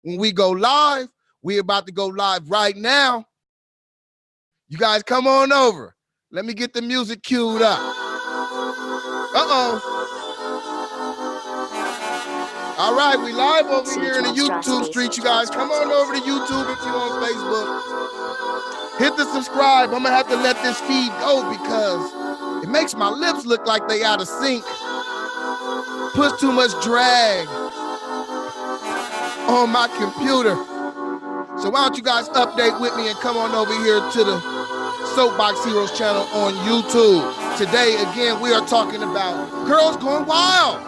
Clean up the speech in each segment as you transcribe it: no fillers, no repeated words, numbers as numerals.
when we go live. We're about to go live right now. You guys come on over. Let me get the music queued up. Uh-oh. All right, we live over here in the YouTube street. You guys come on over to YouTube if you're on Facebook. Hit the subscribe. I'm going to have to let this feed go because it makes my lips look like they out of sync. Puts too much drag on my computer. So why don't you guys update with me and come on over here to the Soapbox Heroes channel on YouTube. Today, again, we are talking about girls going wild.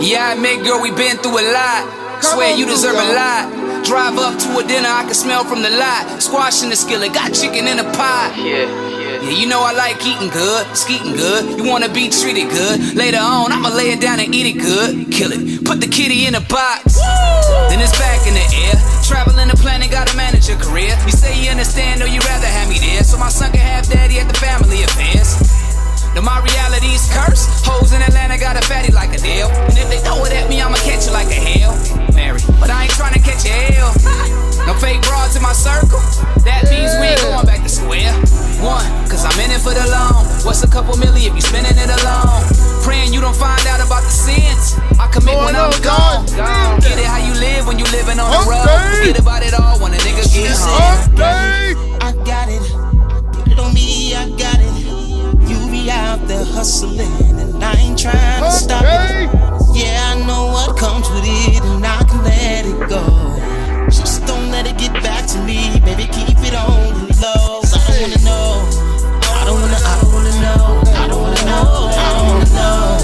Yeah, I admit, girl, we been through a lot. Swear you deserve a lot. Drive up to a dinner, I can smell from the lot. Squash in the skillet, got chicken in the pot. Yeah, you know I like eating good, skeeting good. You wanna be treated good. Later on, I'ma lay it down and eat it good. Kill it, put the kitty in a box. Then it's back in the air. Traveling the planet, gotta manage your career. You say you understand, or you rather have me there, so my son can have daddy at the family affairs. Now my reality's cursed. Hoes in Atlanta got a fatty like a deal. And if they throw it at me, I'ma catch you like a Hail Mary. But I ain't trying to catch a hell. No fake broads in my circle. That means we ain't going back to square one, cause I'm in it for the long. What's a couple million if you spending it alone? Praying you don't find out about the sins I commit when I'm gone. Get it how you live when you living on the road. Forget about it all when a nigga get home. I got it. Put it on me, I got it. You be out there hustling and I ain't trying to stop it. Yeah, I know what comes with it and I can let it go. Just don't let it get back to me, baby, keep it on the low. I don't wanna know, I don't wanna know, I don't wanna know, I don't wanna know,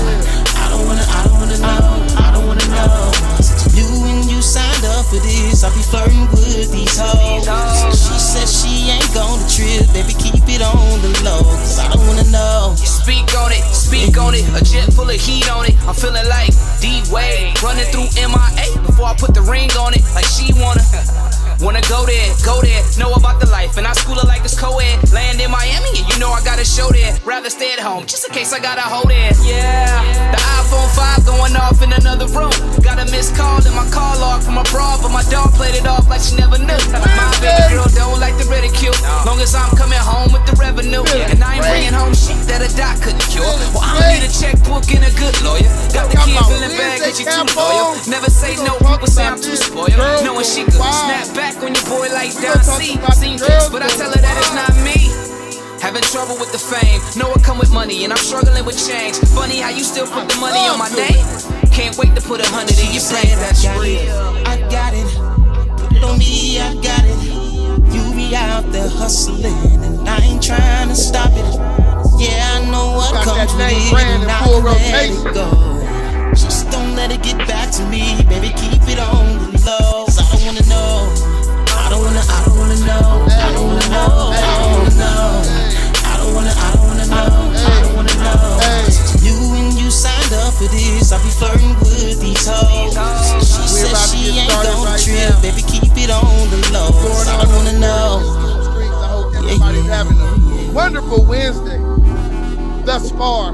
I don't wanna know, I don't wanna know. Since you knew when you signed up for this, I'll be flirting with these hoes. She said she ain't gonna trip, baby, keep it on the low, cause I don't wanna know. Speak on it, a jet full of heat on it. I'm feeling like D-Wade, running through MIA before I put the ring on it, like she wanna go there, know about the life, and I school her like it's co-ed. Land in Miami, and you know I got a show there. Rather stay at home, just in case I gotta hold it. Yeah, the iPhone 5 going off in another room. Got a missed call in my call log from abroad, but my dog played it off like she never knew. My baby girl don't like the ridicule, long as I'm coming home with the revenue. And I ain't bringing home shit that a doc couldn't cure. Well, I don't need a checkbook and a good lawyer. Got the kid feeling bad cause you too loyal. Never say no, people say I'm too spoiled. Knowing she could snap back on your boy like Don C. Seen pics, but I tell her that it's not me. Having trouble with the fame, know it come with money, and I'm struggling with change. Funny how you still put the money on my name. Can't wait to put 100 in your brain. That's real. I got it. Put it on me, I got it. You be out there hustling, and I ain't trying to stop it. Yeah, I know what comes with it, and I can let it go. Just don't let it get back to me, baby, keep it on the low. Cause I don't wanna know, I don't wanna know, I don't wanna know, I don't wanna know, I don't wanna know. Since you knew when you signed up for this, I'll be flirting with these hoes. She said she ain't gonna trip, baby, keep it on the low. Cause I don't wanna know. I hope everybody's having a wonderful Wednesday thus far.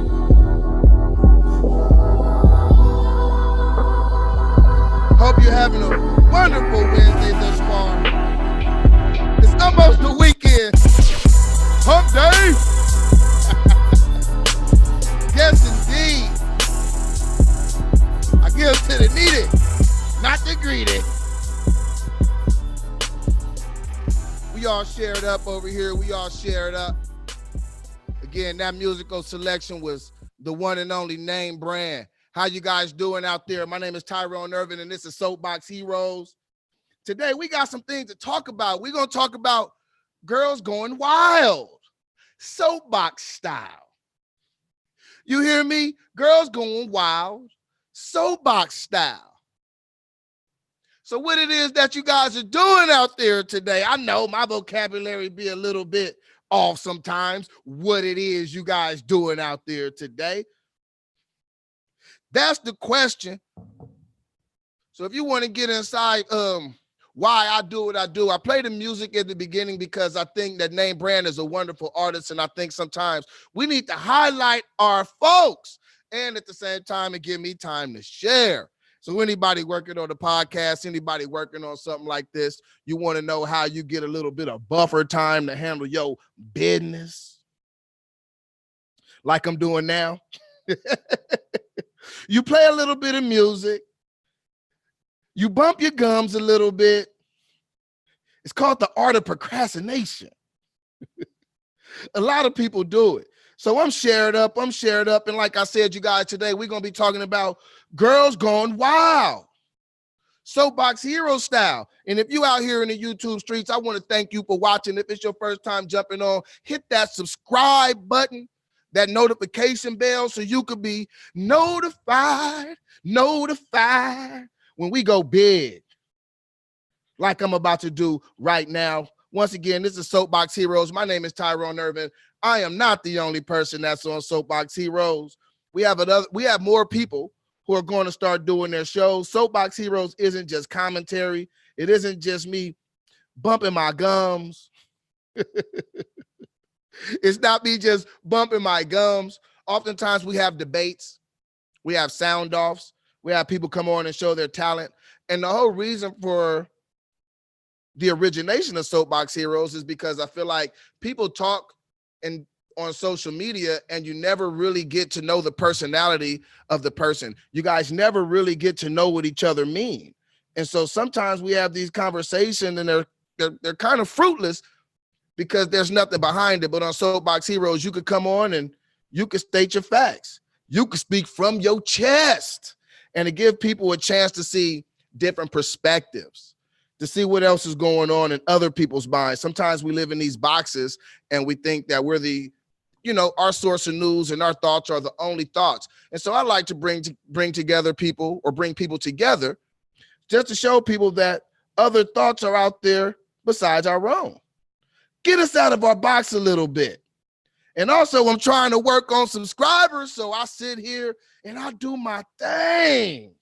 Hope you're having a wonderful Wednesday thus far. It's almost the weekend. Hump day. Yes, indeed. I give to the needy, not the greedy. We all share it up over here. We all share it up. Again, that musical selection was the one and only Name Brand. How you guys doing out there? My name is Tyrone Irvin, and this is Soapbox Heroes. Today, we got some things to talk about. We're going to talk about girls going wild, soapbox style. You hear me? Girls going wild, soapbox style. So what it is that you guys are doing out there today, I know my vocabulary be a little bit off sometimes, what it is you guys doing out there today. That's the question. So if you want to get inside why I do what I do, I play the music at the beginning because I think that Name Brand is a wonderful artist, and I think sometimes we need to highlight our folks, and at the same time, it give me time to share. So anybody working on the podcast, anybody working on something like this, you want to know how you get a little bit of buffer time to handle your business like I'm doing now. You play a little bit of music. You bump your gums a little bit. It's called the art of procrastination. A lot of people do it. So I'm shared up. And like I said, you guys, today we're going to be talking about girls going wild. Soapbox hero style. And if you out here in the YouTube streets, I want to thank you for watching. If it's your first time jumping on, hit that subscribe button, that notification bell, so you could be notified when we go big, like I'm about to do right now. Once again, this is Soapbox Heroes. My name is Tyrone Irvin. I am not the only person that's on Soapbox Heroes. We have more people who are going to start doing their shows. Soapbox Heroes isn't just commentary. It isn't just me bumping my gums. It's not me just bumping my gums. Oftentimes we have debates. We have sound offs. We have people come on and show their talent. And the whole reason for the origination of Soapbox Heroes is because I feel like people talk on social media and you never really get to know the personality of the person. You guys never really get to know what each other mean. And so sometimes we have these conversations and they're kind of fruitless because there's nothing behind it. But on Soapbox Heroes, you could come on and you could state your facts. You could speak from your chest and to give people a chance to see different perspectives, to see what else is going on in other people's minds. Sometimes we live in these boxes and we think that we're our source of news and our thoughts are the only thoughts. And so I like to bring people together just to show people that other thoughts are out there besides our own. Get us out of our box a little bit. And also I'm trying to work on subscribers. So I sit here and I do my thing.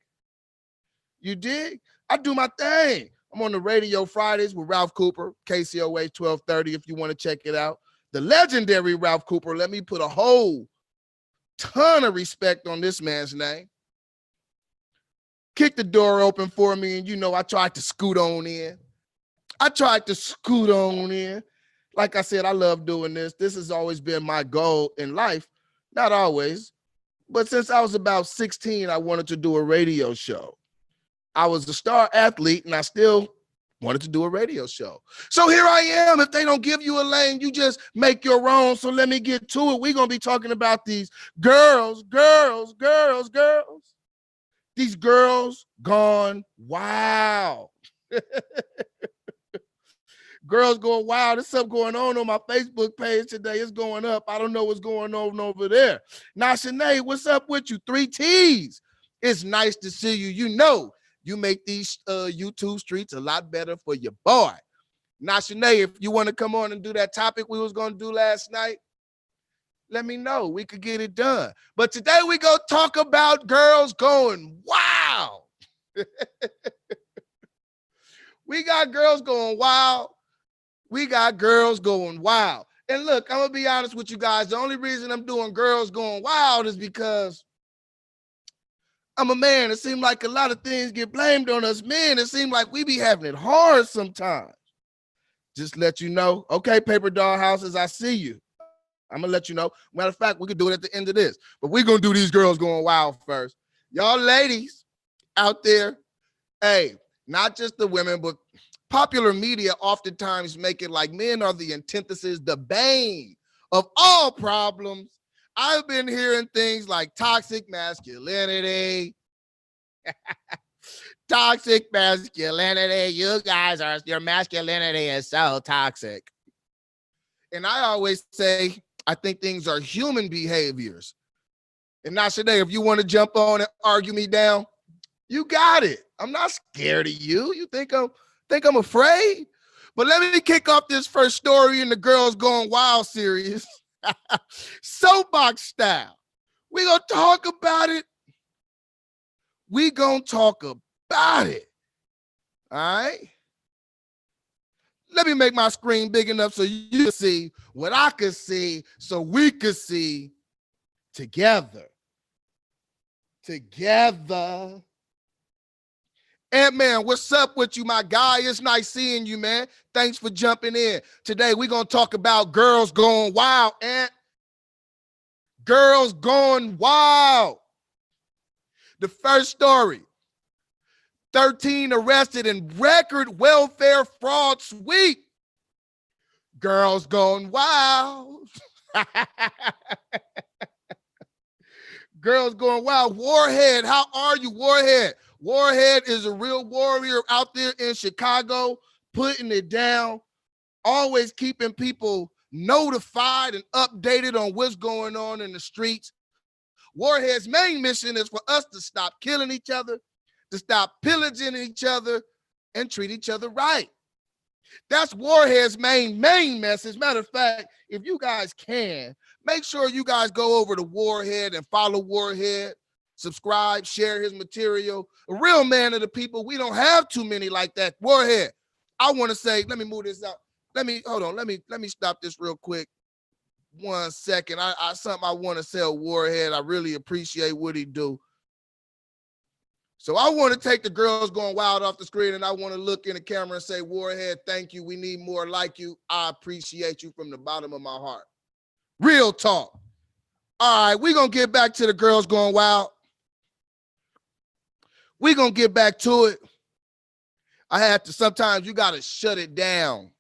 You dig? I do my thing. I'm on the radio Fridays with Ralph Cooper, KCOA 1230, if you want to check it out. The legendary Ralph Cooper. Let me put a whole ton of respect on this man's name. Kick the door open for me, and I tried to scoot on in. Like I said, I love doing this. This has always been my goal in life. Not always, but since I was about 16, I wanted to do a radio show. I was a star athlete and I still wanted to do a radio show. So here I am. If they don't give you a lane, you just make your own. So let me get to it. We're going to be talking about these girls. These girls gone wild. Girls going wild. There's something going on my Facebook page today. It's going up. I don't know what's going on over there. Now, Shanae, what's up with you? 3 T's. It's nice to see you. You make these YouTube streets a lot better for your boy. Now, Shanae, if you want to come on and do that topic we was going to do last night, let me know. We could get it done. But today we go talk about girls going wild. We got girls going wild. And look, I'm going to be honest with you guys. The only reason I'm doing girls going wild is because I'm a man. It seems like a lot of things get blamed on us men. It seems like we be having it hard sometimes. Just let you know. Okay, paper doll houses, I see you. I'm going to let you know. Matter of fact, we could do it at the end of this. But we're going to do these girls going wild first. Y'all ladies out there, hey, not just the women, but popular media oftentimes make it like men are the antithesis, the bane of all problems. I've been hearing things like toxic masculinity. Toxic masculinity. Your masculinity is so toxic. And I always say, I think things are human behaviors. And now, Shanae, if you want to jump on and argue me down, you got it. I'm not scared of you. You think I'm afraid? But let me kick off this first story in the Girls Going Wild series. Soapbox style. We're going to talk about it. All right? Let me make my screen big enough so you can see what I could see, so we could see together. Ant-Man, what's up with you, my guy? It's nice seeing you, man. Thanks for jumping in. Today, we're going to talk about girls going wild, Ant. Girls going wild. The first story, 13 arrested in record welfare fraud sweep. Girls going wild. Girls going wild. Warhead, how are you, Warhead? Warhead is a real warrior out there in Chicago, putting it down, always keeping people notified and updated on what's going on in the streets. Warhead's main mission is for us to stop killing each other, to stop pillaging each other, and treat each other right. That's Warhead's main message. Matter of fact, if you guys can, make sure you guys go over to Warhead and follow Warhead, subscribe, share his material. A real man of the people. We don't have too many like that. Warhead, I want to say, let me move this out. Hold on. Let me stop this real quick. 1 second. Something I want to tell Warhead. I really appreciate what he do. So I want to take the girls going wild off the screen, and I want to look in the camera and say, Warhead, thank you. We need more like you. I appreciate you from the bottom of my heart. Real talk. All right, we're going to get back to the girls going wild. We're going to get back to it. Sometimes you got to shut it down.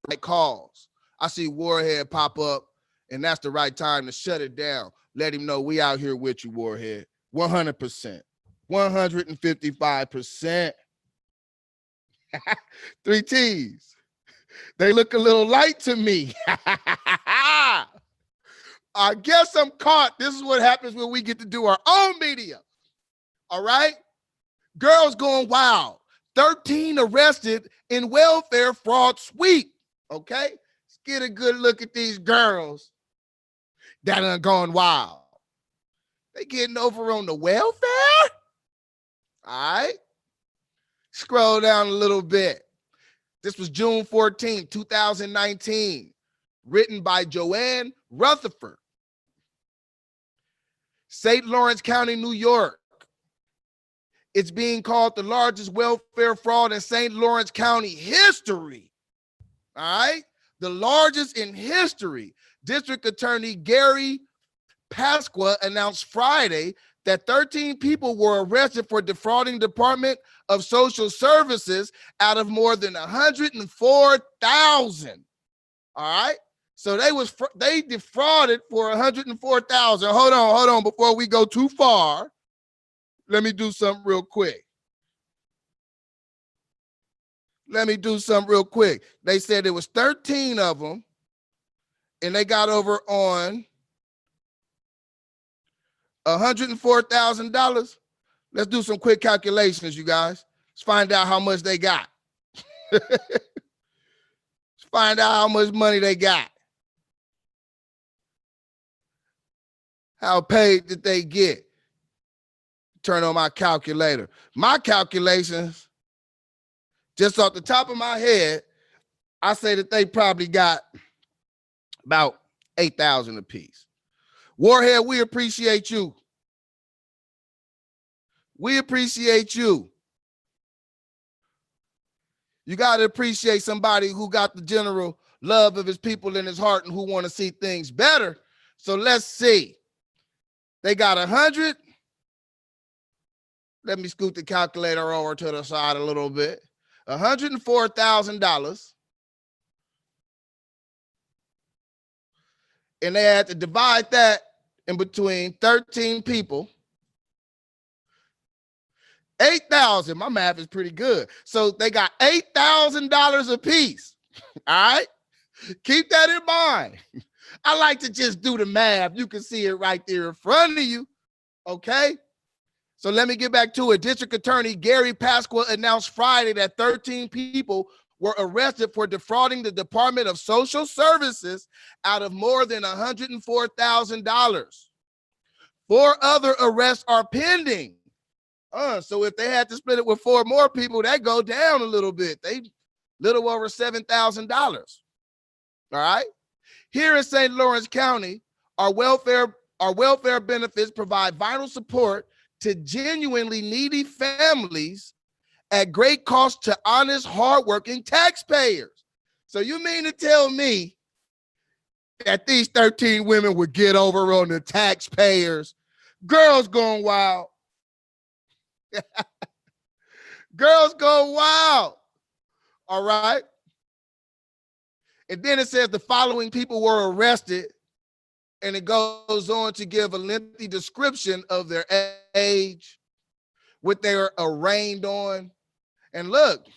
Like calls. I see Warhead pop up, and that's the right time to shut it down. Let him know we out here with you, Warhead. 100%. 155%. 3 T's. They look a little light to me. I guess I'm caught. This is what happens when we get to do our own media. All right? Girls going wild. 13 arrested in welfare fraud sweep. Okay? Let's get a good look at these girls that are going wild. They getting over on the welfare? All right. Scroll down a little bit. This was June 14, 2019. Written by Joanne Rutherford. St. Lawrence County, New York. It's being called the largest welfare fraud in St. Lawrence County history. All right. The largest in history. District Attorney Gary Pasqua announced Friday that 13 people were arrested for defrauding Department of Social Services out of more than 104,000. All right. So they defrauded for 104,000. Hold on. Before we go too far, let me do something real quick. They said it was 13 of them, and they got over on $104,000. Let's do some quick calculations, you guys. Let's find out how much they got. Let's find out how much money they got. How paid did they get? Turn on my calculator. My calculations, just off the top of my head, I say that they probably got about 8,000 apiece. Warhead, we appreciate you. We appreciate you. You got to appreciate somebody who got the general love of his people in his heart and who want to see things better. So let's see. They got 100. Let me scoot the calculator over to the side a little bit. $104,000. And they had to divide that in between 13 people. 8,000. My math is pretty good. So they got $8,000 a piece. All right. Keep that in mind. I like to just do the math. You can see it right there in front of you. Okay. So let me get back to it. District Attorney Gary Pasqua announced Friday that 13 people were arrested for defrauding the Department of Social Services out of more than $104,000. 4 other arrests are pending. So if they had to split it with 4 more people, that go down a little bit. They little over $7,000. All right. Here in St. Lawrence County, our welfare benefits provide vital support to genuinely needy families at great cost to honest, hardworking taxpayers. So you mean to tell me that these 13 women would get over on the taxpayers? Girls Gone Wild. Girls Gone Wild. All right. And then it says the following people were arrested, and it goes on to give a lengthy description of their age, what they were arraigned on. And look,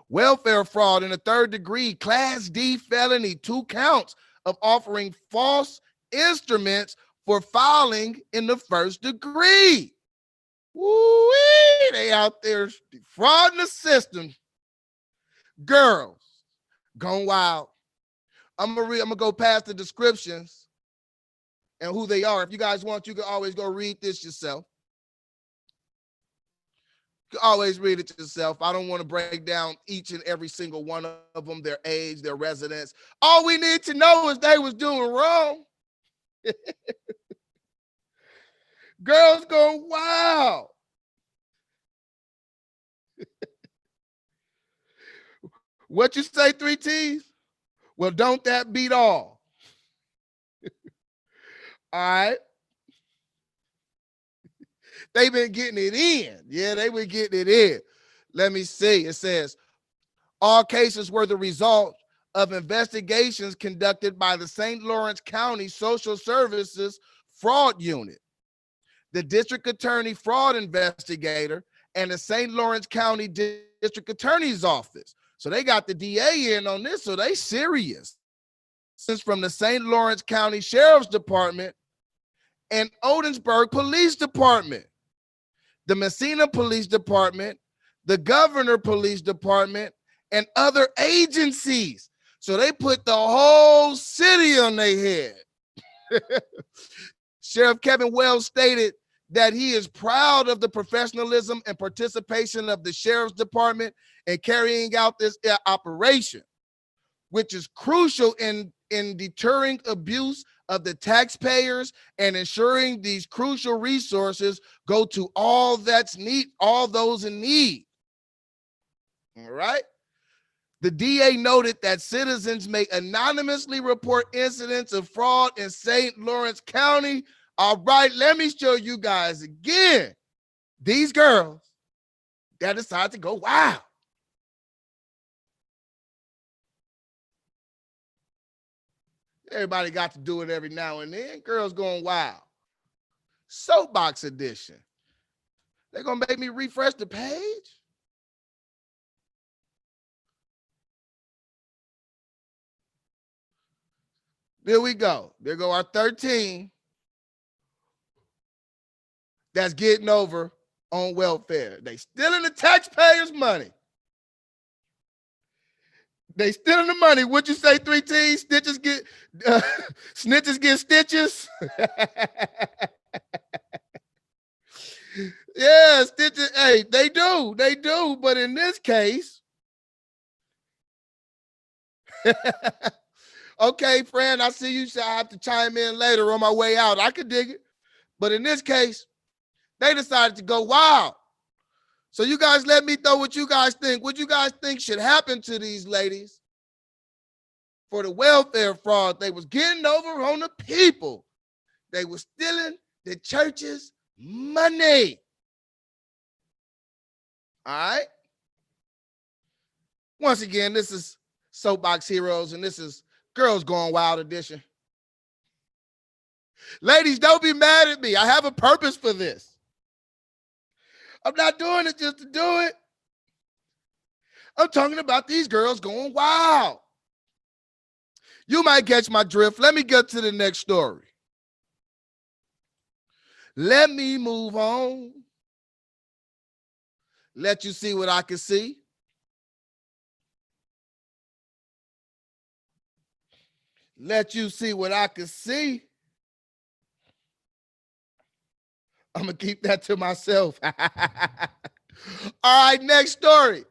welfare fraud in the 3rd degree, class D felony, 2 counts of offering false instruments for filing in the 1st degree. Woo-wee, they out there defrauding the system. Girls Gone Wild. I'm gonna go past the descriptions and who they are. If you guys want, you can always go read this yourself. You can always read it yourself. I don't want to break down each and every single one of them, their age, their residence. All we need to know is they was doing wrong. Girls Gone Wild. What you say, 3 T's? Well, don't that beat all? All right. They've been getting it in. Yeah, they been getting it in. Let me see. It says, all cases were the result of investigations conducted by the St. Lawrence County Social Services Fraud Unit, the District Attorney Fraud Investigator, and the St. Lawrence County District Attorney's Office. So they got the DA in on this, so they serious. This is from the St. Lawrence County Sheriff's Department and Odensburg Police Department, the Messina Police Department, the Governor Police Department, and other agencies. So they put the whole city on their head. Sheriff Kevin Wells stated that he is proud of the professionalism and participation of the Sheriff's Department in carrying out this operation, which is crucial in deterring abuse of the taxpayers and ensuring these crucial resources go to all those in need. All right. The DA noted that citizens may anonymously report incidents of fraud in St. Lawrence County. All right, let me show you guys again. These girls that decide to go wild. Everybody got to do it every now and then. Girls Going Wild. Soapbox edition. They're going to make me refresh the page? There we go. There go our 13 that's getting over on welfare. They stealing the taxpayers' money. They stealing the money. What'd you say, 3 T's? Stitches get snitches get stitches. Yeah, stitches. Hey, they do. But in this case, okay, friend, I see you. So I have to chime in later on my way out. I could dig it. But in this case, they decided to go wild. So you guys let me know what you guys think. What you guys think should happen to these ladies for the welfare fraud? They was getting over on the people. They was stealing the church's money. All right. Once again, this is Soapbox Heroes, and this is Girls Gone Wild edition. Ladies, don't be mad at me. I have a purpose for this. I'm not doing it just to do it. I'm talking about these girls going wild. You might catch my drift. Let me get to the next story. Let me move on. Let you see what I can see. Let you see what I can see. I'm going to keep that to myself. All right, next story.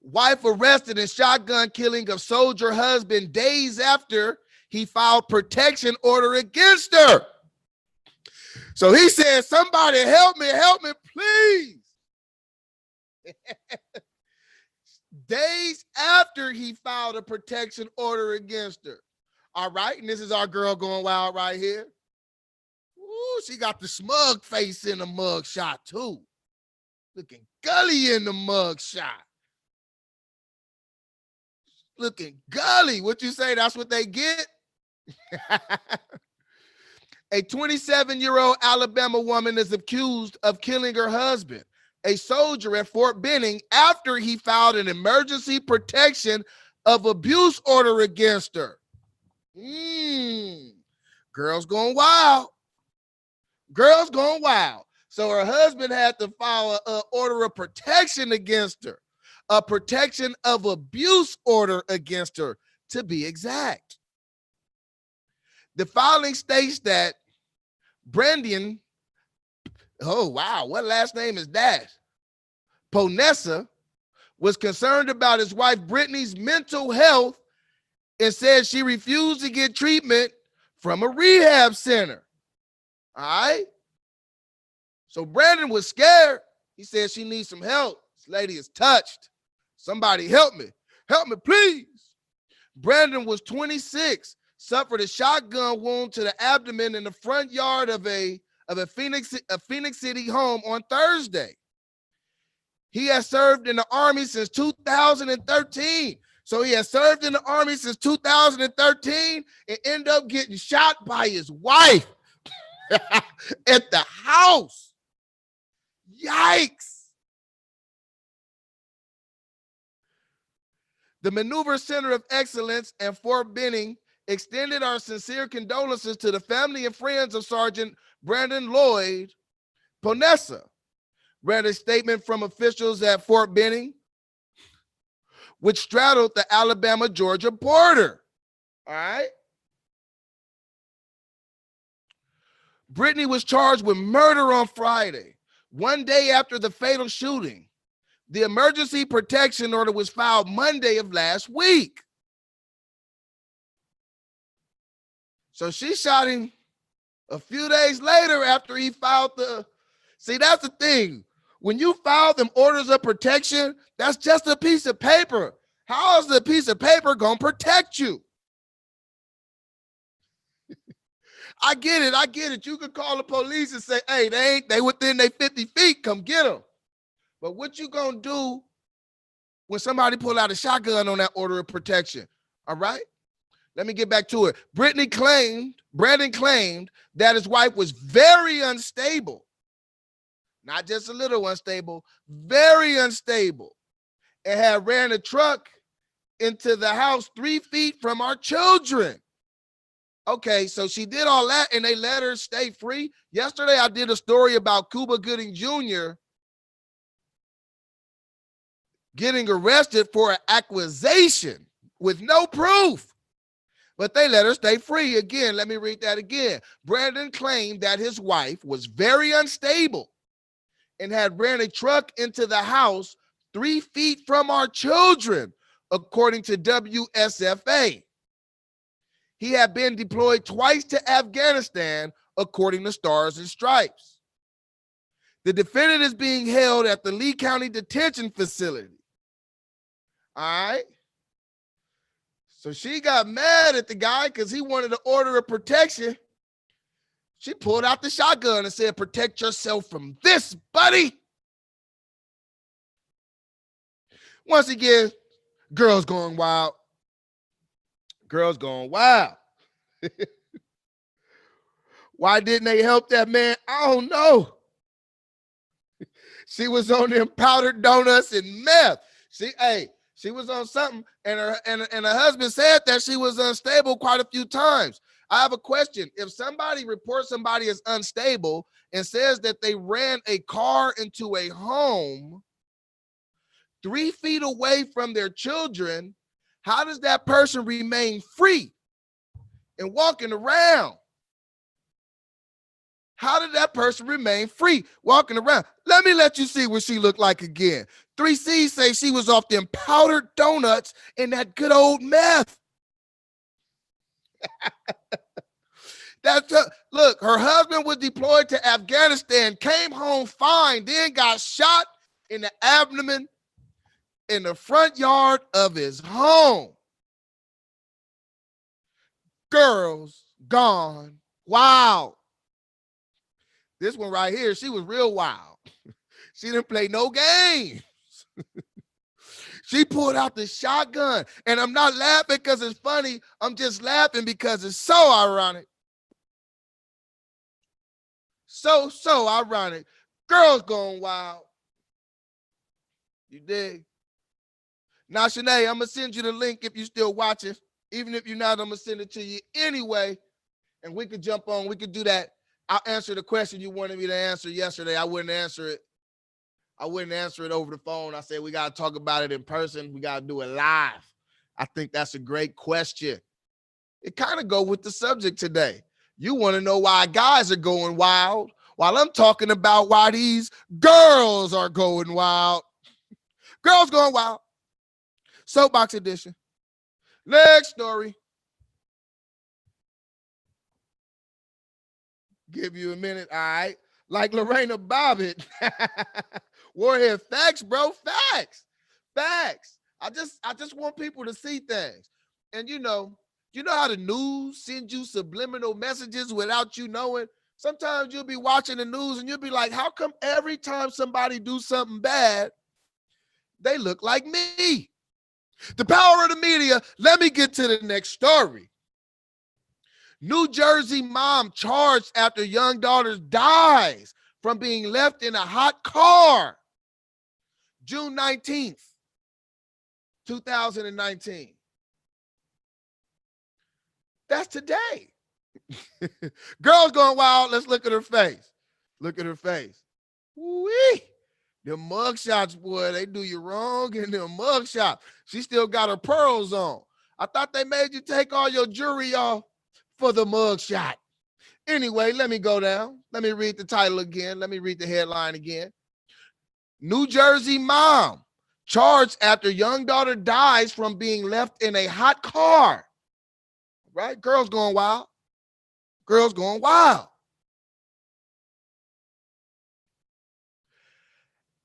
Wife arrested in shotgun killing of soldier husband days after he filed protection order against her. So he said, somebody help me, please. Days after he filed a protection order against her. All right, and this is our girl going wild right here. Ooh, she got the smug face in the mug shot too. Looking gully in the mug shot. Looking gully. What you say? That's what they get? A 27-year-old Alabama woman is accused of killing her husband, a soldier at Fort Benning, after he filed an emergency protection of abuse order against her. Girls going wild. Girls going wild. So her husband had to file an order of protection against her, a protection of abuse order against her, to be exact. The filing states that Brendan, oh wow, what last name is that? Ponessa was concerned about his wife Brittany's mental health and said she refused to get treatment from a rehab center. All right. So Brandon was scared. He said she needs some help. This lady is touched. Somebody help me. Help me, please. Brandon was 26, suffered a shotgun wound to the abdomen in the front yard of a Phoenix City home on Thursday. He has served in the Army since 2013. So he has served in the Army since 2013 and ended up getting shot by his wife at the house. Yikes. The Maneuver Center of Excellence and Fort Benning extended our sincere condolences to the family and friends of Sergeant Brandon Lloyd Ponessa. Read a statement from officials at Fort Benning, which straddled the Alabama-Georgia border. All right. Brittany was charged with murder on Friday, one day after the fatal shooting. The emergency protection order was filed Monday of last week. So she shot him a few days later after he filed the... See, that's the thing. When you file them orders of protection, that's just a piece of paper. How is the piece of paper going to protect you? I get it. You could call the police and say, hey, they within their 50 feet, come get them. But what you going to do when somebody pull out a shotgun on that order of protection? All right? Let me get back to it. Brandon claimed that his wife was very unstable. Not just a little unstable, very unstable, and had ran a truck into the house 3 feet from our children. Okay, so she did all that and they let her stay free. Yesterday, I did a story about Cuba Gooding Jr. getting arrested for an accusation with no proof, but they let her stay free. Again, let me read that again. Brandon claimed that his wife was very unstable and had ran a truck into the house 3 feet from our children, according to WSFA. He had been deployed twice to Afghanistan, according to Stars and Stripes. The defendant is being held at the Lee County Detention Facility. All right. So she got mad at the guy because he wanted to order of protection. She pulled out the shotgun and said, protect yourself from this, buddy. Once again, girls going wild. Girls going wild. Why didn't they help that man? I don't know. She was on them powdered donuts and meth. She was on something, and her husband said that she was unstable quite a few times. I have a question. If somebody reports somebody as unstable and says that they ran a car into a home 3 feet away from their children, how does that person remain free and walking around? How did that person remain free walking around? Let me let you see what she looked like again. 3C say she was off them powdered donuts and that good old meth. Look, her husband was deployed to Afghanistan, came home fine, then got shot in the abdomen in the front yard of his home. Girls gone wild. This one right here, she was real wild. She didn't play no games. She pulled out the shotgun. And I'm not laughing because it's funny. I'm just laughing because it's so ironic. So ironic. Girls going wild. You dig? Now, Shanae, I'm going to send you the link if you're still watching. Even if you're not, I'm going to send it to you anyway. And we could jump on. We could do that. I'll answer the question you wanted me to answer yesterday. I wouldn't answer it over the phone. I said, we got to talk about it in person. We got to do it live. I think that's a great question. It kind of go with the subject today. You want to know why guys are going wild while I'm talking about why these girls are going wild. Girls going wild. Soapbox edition. Next story. Give you a minute, all right? Like Lorena Bobbitt. Warhead, facts, bro, facts. I just want people to see things. And you know how the news sends you subliminal messages without you knowing? Sometimes you'll be watching the news and you'll be like, how come every time somebody do something bad, they look like me? The power of the media. Let me get to the next story. New Jersey mom charged after young daughter dies from being left in a hot car. June 19th, 2019. That's today. Girl's going wild. Let's look at her face. Look at her face. Wee. Them mugshots, boy, they do you wrong in them mugshots. She still got her pearls on. I thought they made you take all your jewelry off for the mugshot. Anyway, let me go down. Let me read the title again. Let me read the headline again. New Jersey mom charged after young daughter dies from being left in a hot car. Right? Girls going wild. Girls going wild.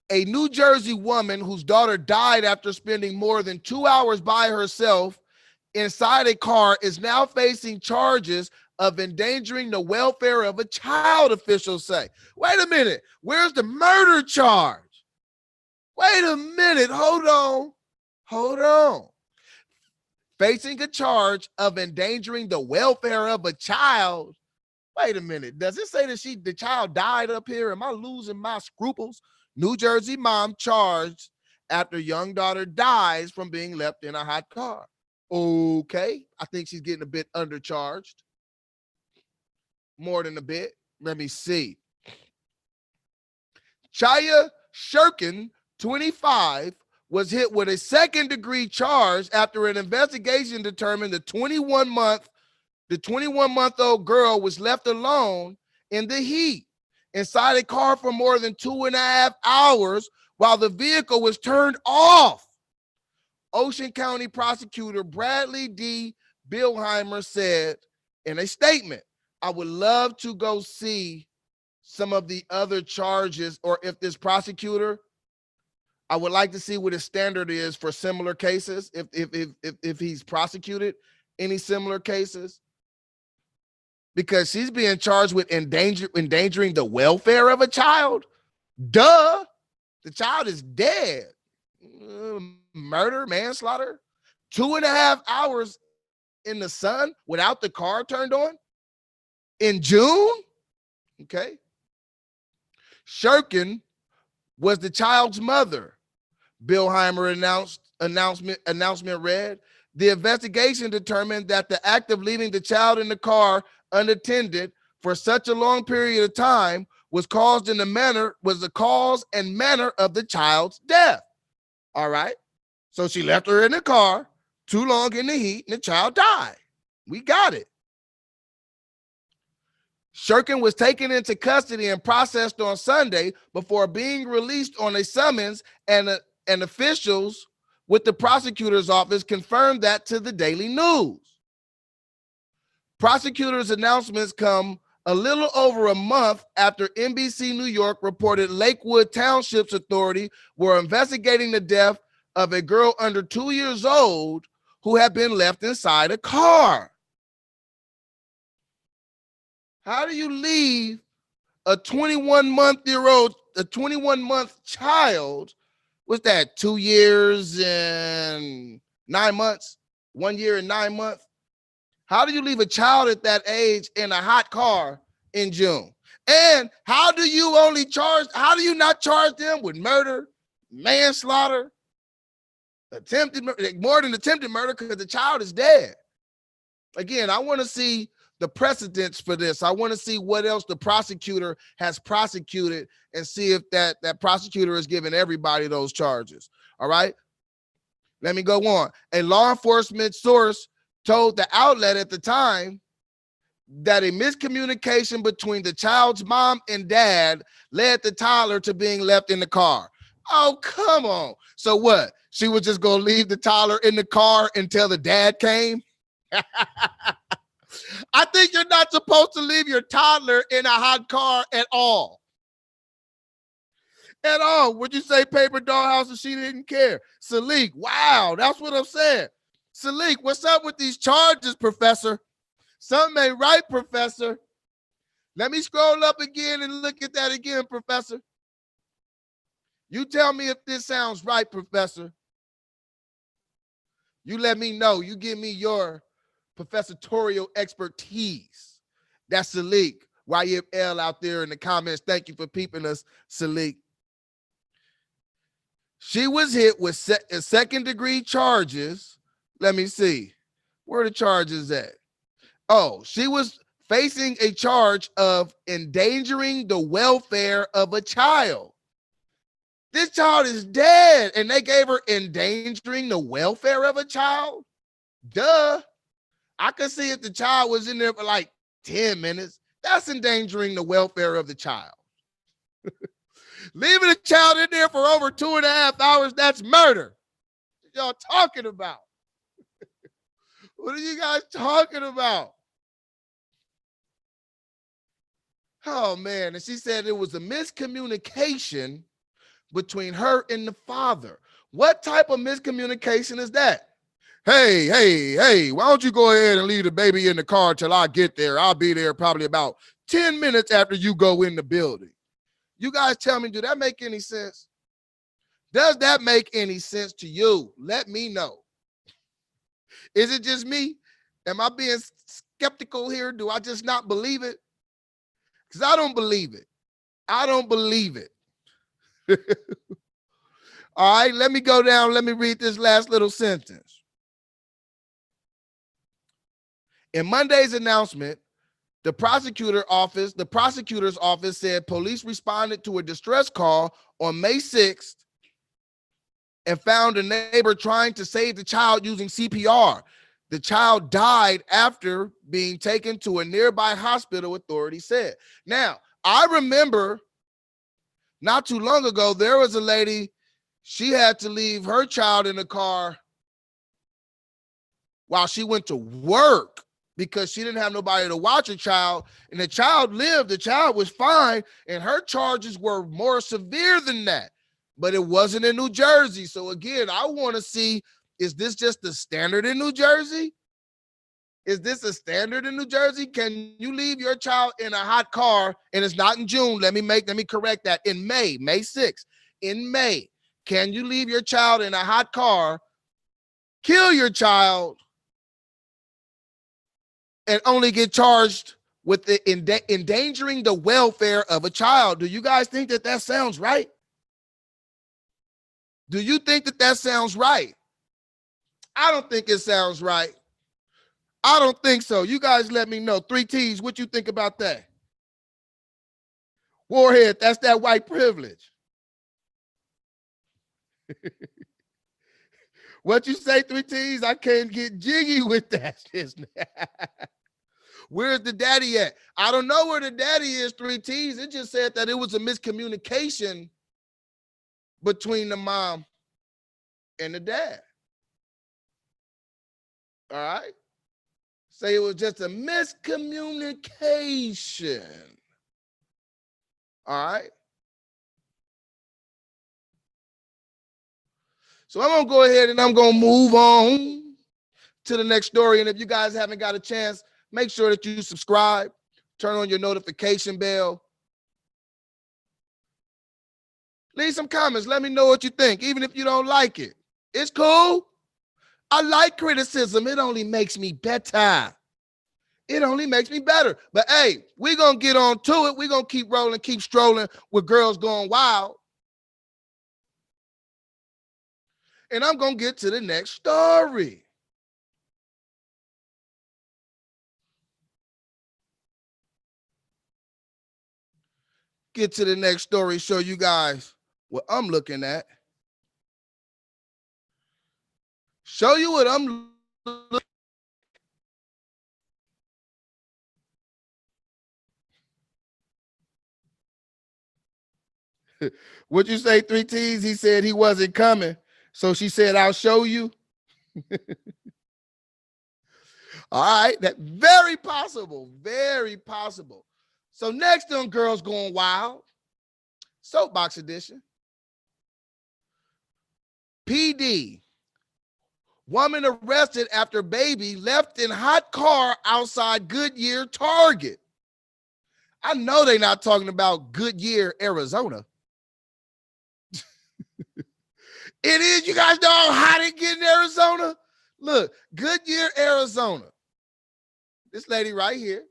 A New Jersey woman whose daughter died after spending more than 2 hours by herself inside a car is now facing charges of endangering the welfare of a child, officials say. Wait a minute. Where's the murder charge? Wait a minute. Hold on. Facing a charge of endangering the welfare of a child. Wait a minute. Does it say that the child died up here? Am I losing my scruples? New Jersey mom charged after young daughter dies from being left in a hot car. Okay. I think she's getting a bit undercharged. More than a bit. Let me see. Chaya Shirkin, 25, was hit with a second-degree charge after an investigation determined the 21-month-old girl was left alone in the heat inside a car for more than 2.5 hours while the vehicle was turned off. Ocean County prosecutor Bradley D. Billheimer said in a statement, I would love to go see some of the other charges, or if this prosecutor, I would like to see what his standard is for similar cases, if he's prosecuted any similar cases. Because she's being charged with endangering the welfare of a child. Duh. The child is dead. Murder, manslaughter. 2.5 hours in the sun without the car turned on in June. Okay. Shirkin was the child's mother. Billheimer announcement read, the investigation determined that the act of leaving the child in the car unattended for such a long period of time was the cause and manner of the child's death. All right. So she left her in the car too long in the heat and the child died. We got it. Shirkin was taken into custody and processed on Sunday before being released on a summons, and officials with the prosecutor's office confirmed that to the Daily News. Prosecutors' announcements come a little over a month after NBC New York reported Lakewood Township's authority were investigating the death of a girl under 2 years old who had been left inside a car. How do you leave a 21-month child? What's that, 2 years and 9 months? 1 year and 9 months? How do you leave a child at that age in a hot car in June? And how do you not charge them with murder, manslaughter, attempted murder, more than attempted murder, because the child is dead? Again, I want to see the precedents for this. I want to see what else the prosecutor has prosecuted and see if that prosecutor is giving everybody those charges. All right. Let me go on. A law enforcement source told the outlet at the time that a miscommunication between the child's mom and dad led the toddler to being left in the car. Oh, come on. So what? She was just going to leave the toddler in the car until the dad came? I think you're not supposed to leave your toddler in a hot car at all. At all. Would you say paper dollhouse and she didn't care? Salik, wow, that's what I'm saying. Salik, what's up with these charges, Professor? Something ain't right, Professor. Let me scroll up again and look at that again, Professor. You tell me if this sounds right, Professor. You let me know. You give me your professorial expertise. That's Salik. YFL out there in the comments. Thank you for peeping us, Salik. She was hit with second-degree charges. Let me see. Where are the charges at? Oh, she was facing a charge of endangering the welfare of a child. This child is dead, and they gave her endangering the welfare of a child? Duh. I could see if the child was in there for like 10 minutes. That's endangering the welfare of the child. Leaving a child in there for over 2.5 hours, that's murder. What y'all talking about? What are you guys talking about? Oh, man. And she said it was a miscommunication between her and the father. What type of miscommunication is that? Hey, why don't you go ahead and leave the baby in the car till I get there? I'll be there probably about 10 minutes after you go in the building. You guys tell me, do that make any sense? Does that make any sense to you? Let me know. Is it just me? Am I being skeptical here? Do I just not believe it? Because I don't believe it. I don't believe it. All right, let me go down. Let me read this last little sentence. In Monday's announcement, the prosecutor's office said police responded to a distress call on May 6th and found a neighbor trying to save the child using CPR. The child died after being taken to a nearby hospital, authorities said. Now, I remember not too long ago, there was a lady, she had to leave her child in the car while she went to work because she didn't have nobody to watch her child, and the child lived, the child was fine, and her charges were more severe than that, but it wasn't in New Jersey. So again, I want to see, is this just the standard in New Jersey? Is this a standard in New Jersey? Can you leave your child in a hot car, and it's not in June, let me correct that, in May 6th, in May, can you leave your child in a hot car, kill your child, and only get charged with the endangering the welfare of a child? Do you guys think that that sounds right? Do you think that that sounds right? I don't think it sounds right. I don't think so. You guys let me know. 3 T's, what you think about that? Warhead, that's that white privilege. What you say, 3 T's? I can't get jiggy with that. Where's the daddy at? I don't know where the daddy is, 3 T's. It just said that it was a miscommunication between the mom and the dad. All right. Say it was just a miscommunication. All right. So I'm going to go ahead and I'm going to move on to the next story. And if you guys haven't got a chance, make sure that you subscribe, turn on your notification bell. Leave some comments. Let me know what you think, even if you don't like it. It's cool. I like criticism. It only makes me better. It only makes me better. But hey, we're going to get on to it. We're going to keep rolling, keep strolling with Girls Gone Wild. And I'm going to get to the next story. Get to the next story, show you guys what I'm looking at. Show you what I'm looking at. What'd you say, 3 T's? He said he wasn't coming. So she said, I'll show you. All right, that very possible, very possible. So next on Girls Going Wild, Soapbox edition. PD, woman arrested after baby left in hot car outside Goodyear Target. I know they're not talking about Goodyear, Arizona. It is. You guys know how hot it get in Arizona? Look, Goodyear, Arizona. This lady right here.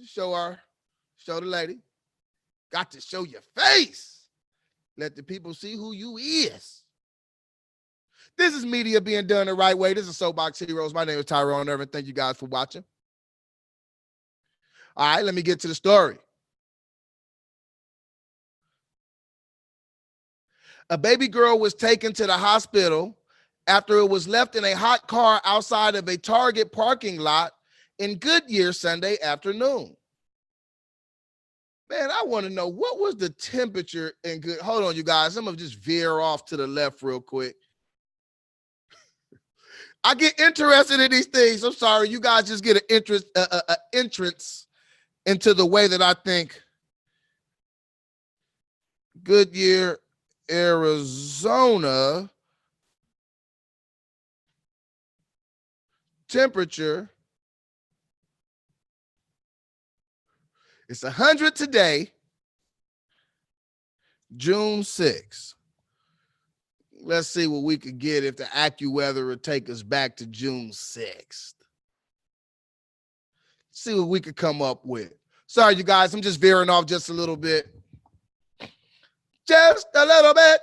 Show her. Show the lady. Got to show your face. Let the people see who you is. This is media being done the right way. This is Soapbox Heroes. My name is Tyrone Irvin. Thank you guys for watching. All right, let me get to the story. A baby girl was taken to the hospital after it was left in a hot car outside of a Target parking lot in Goodyear Sunday afternoon. Man, I want to know, what was the temperature in Good? Hold on, you guys. I'm going to just veer off to the left real quick. I get interested in these things. I'm sorry. You guys just get an entrance into the way that I think. Goodyear, Arizona. Temperature. It's 100 today, June 6th. Let's see what we could get if the AccuWeather would take us back to June 6th. See what we could come up with. Sorry, you guys, I'm just veering off just a little bit. Just a little bit.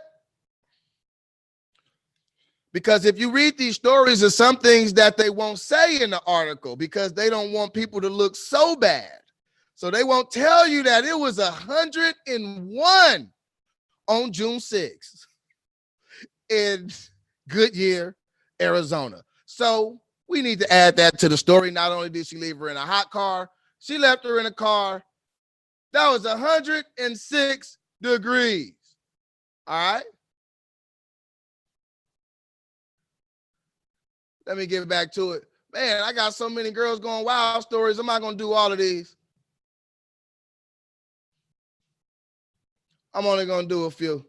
Because if you read these stories, there's some things that they won't say in the article because they don't want people to look so bad. So they won't tell you that it was 101 on June 6th in Goodyear, Arizona. So we need to add that to the story. Not only did she leave her in a hot car, she left her in a car that was 106 degrees. All right. Let me get back to it. Man, I got so many Girls Going Wild stories. I'm not going to do all of these. I'm only going to do a few.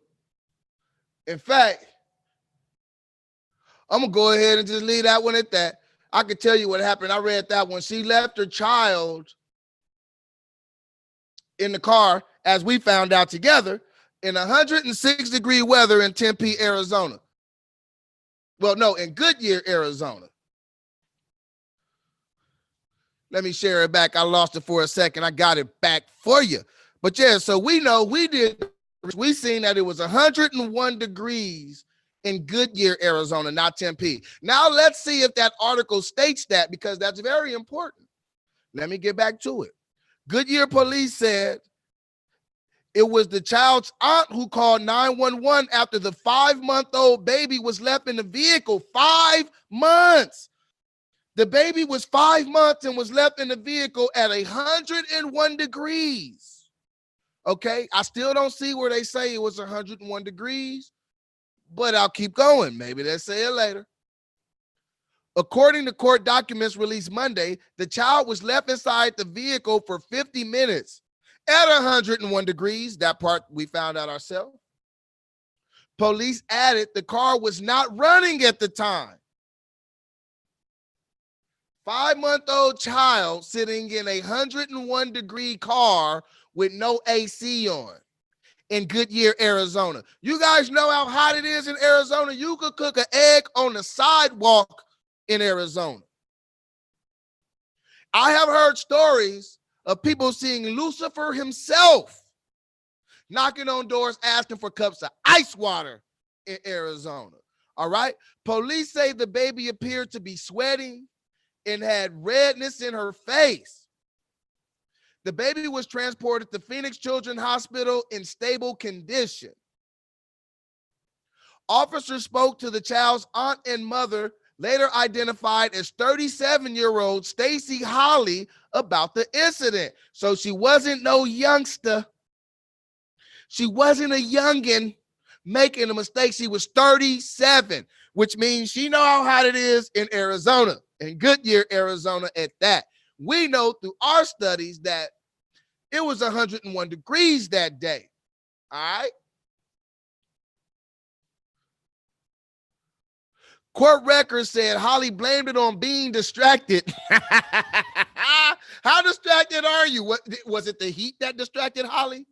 In fact, I'm going to go ahead and just leave that one at that. I could tell you what happened. I read that one. She left her child in the car, as we found out together, in 106-degree weather in Tempe, Arizona. Well, no, in Goodyear, Arizona. Let me share it back. I lost it for a second. I got it back for you. But yeah, so we know we seen that it was 101 degrees in Goodyear, Arizona, not Tempe. Now let's see if that article states that, because that's very important. Let me get back to it. Goodyear police said it was the child's aunt who called 911 after the 5-month-old baby was left in the vehicle. 5 months. The baby was 5 months and was left in the vehicle at 101 degrees. Okay, I still don't see where they say it was 101 degrees, but I'll keep going. Maybe they'll say it later. According to court documents released Monday, the child was left inside the vehicle for 50 minutes at 101 degrees. That part we found out ourselves. Police added the car was not running at the time. 5-month-old child sitting in a 101-degree car with no AC on in Goodyear, Arizona. You guys know how hot it is in Arizona? You could cook an egg on the sidewalk in Arizona. I have heard stories of people seeing Lucifer himself knocking on doors asking for cups of ice water in Arizona. All right. Police say the baby appeared to be sweating and had redness in her face. The baby was transported to Phoenix Children's Hospital in stable condition. Officers spoke to the child's aunt and mother, later identified as 37-year-old Stacy Holly, about the incident. So she wasn't no youngster. She wasn't a youngin' making a mistake. She was 37, which means she know how hot it is in Arizona, in Goodyear, Arizona at that. We know through our studies that it was 101 degrees that day. All right. Court records said Holly blamed it on being distracted. How distracted are you? What, was it the heat that distracted Holly?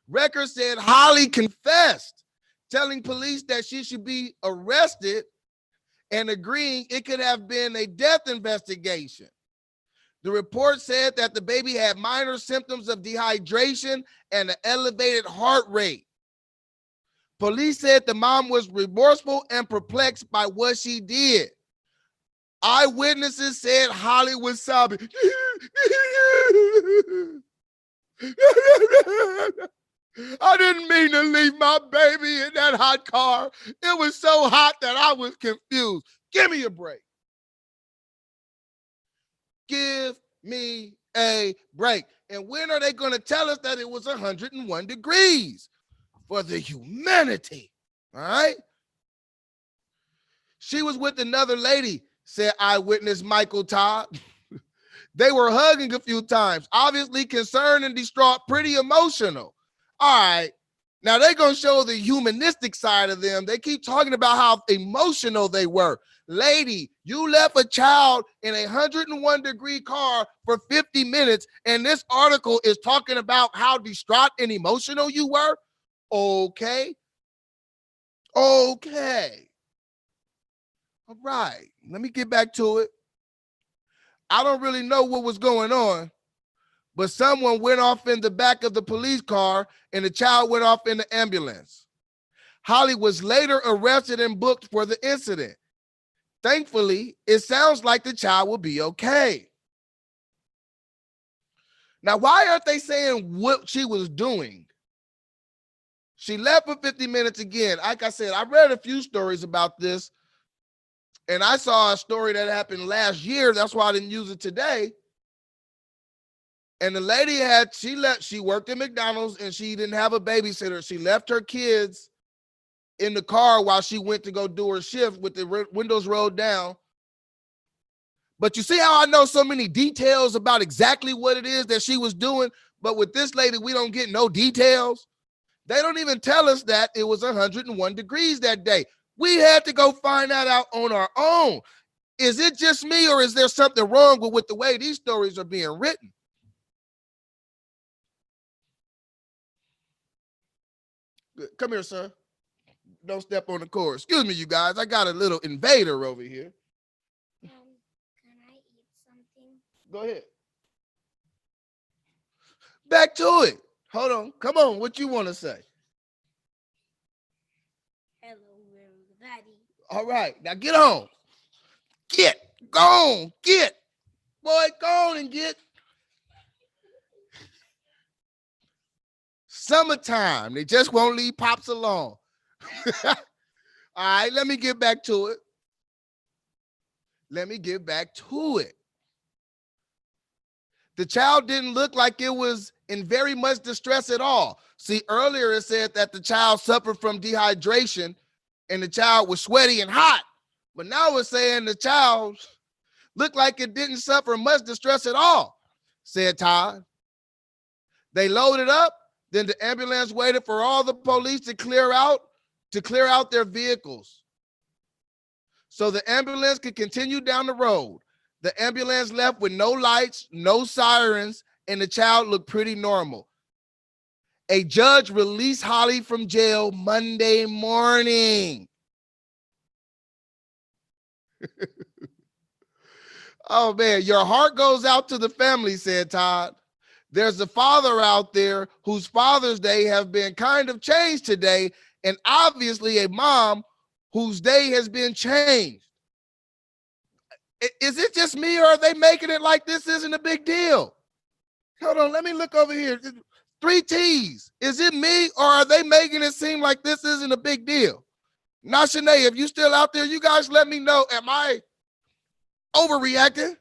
Records said Holly confessed, telling police that she should be arrested and agreeing it could have been a death investigation. The report said that the baby had minor symptoms of dehydration and an elevated heart rate. Police said the mom was remorseful and perplexed by what she did. Eyewitnesses said Holly was sobbing. I didn't mean to leave my baby in that hot car. It was so hot that I was confused. Give me a break. Give me a break. And when are they going to tell us that it was 101 degrees? For the humanity, all right? She was with another lady, said eyewitness Michael Todd. They were hugging a few times, obviously concerned and distraught, pretty emotional. All right, now they're going to show the humanistic side of them. They keep talking about how emotional they were. Lady, you left a child in a 101-degree car for 50 minutes, and this article is talking about how distraught and emotional you were? Okay. All right. Let me get back to it. I don't really know what was going on, but someone went off in the back of the police car and the child went off in the ambulance. Holly was later arrested and booked for the incident. Thankfully, it sounds like the child will be okay. Now, why aren't they saying what she was doing? She left for 50 minutes again. Like I said, I read a few stories about this, and I saw a story that happened last year. That's why I didn't use it today. And the lady she worked at McDonald's, and she didn't have a babysitter. She left her kids in the car while she went to go do her shift with the windows rolled down. But you see how I know so many details about exactly what it is that she was doing, but with this lady, we don't get no details. They don't even tell us that it was 101 degrees that day. We had to go find that out on our own. Is it just me, or is there something wrong with the way these stories are being written? Come here, sir. Don't step on the cord. Excuse me, you guys. I got a little invader over here. Can I eat something? Go ahead. Back to it. Hold on. Come on. What you want to say? Hello, everybody. All right. Now get on. Go on. Get. Boy, go on and get. Summertime. They just won't leave Pops alone. All right. Let me get back to it. The child didn't look like it was in very much distress at all. See, earlier it said that the child suffered from dehydration and the child was sweaty and hot. But now it's saying the child looked like it didn't suffer much distress at all, said Todd. They loaded up, then the ambulance waited for all the police to clear out their vehicles, so the ambulance could continue down the road. The ambulance left with no lights, no sirens, and the child looked pretty normal. A judge released Holly from jail Monday morning. Oh, man, your heart goes out to the family, said Todd. There's a father out there whose Father's Day have been kind of changed today, and obviously a mom whose day has been changed. Is it just me, or are they making it like this isn't a big deal? Hold on, let me look over here. 3 T's. Is it me, or are they making it seem like this isn't a big deal? Now, Shanae, if you still out there, you guys let me know. Am I overreacting?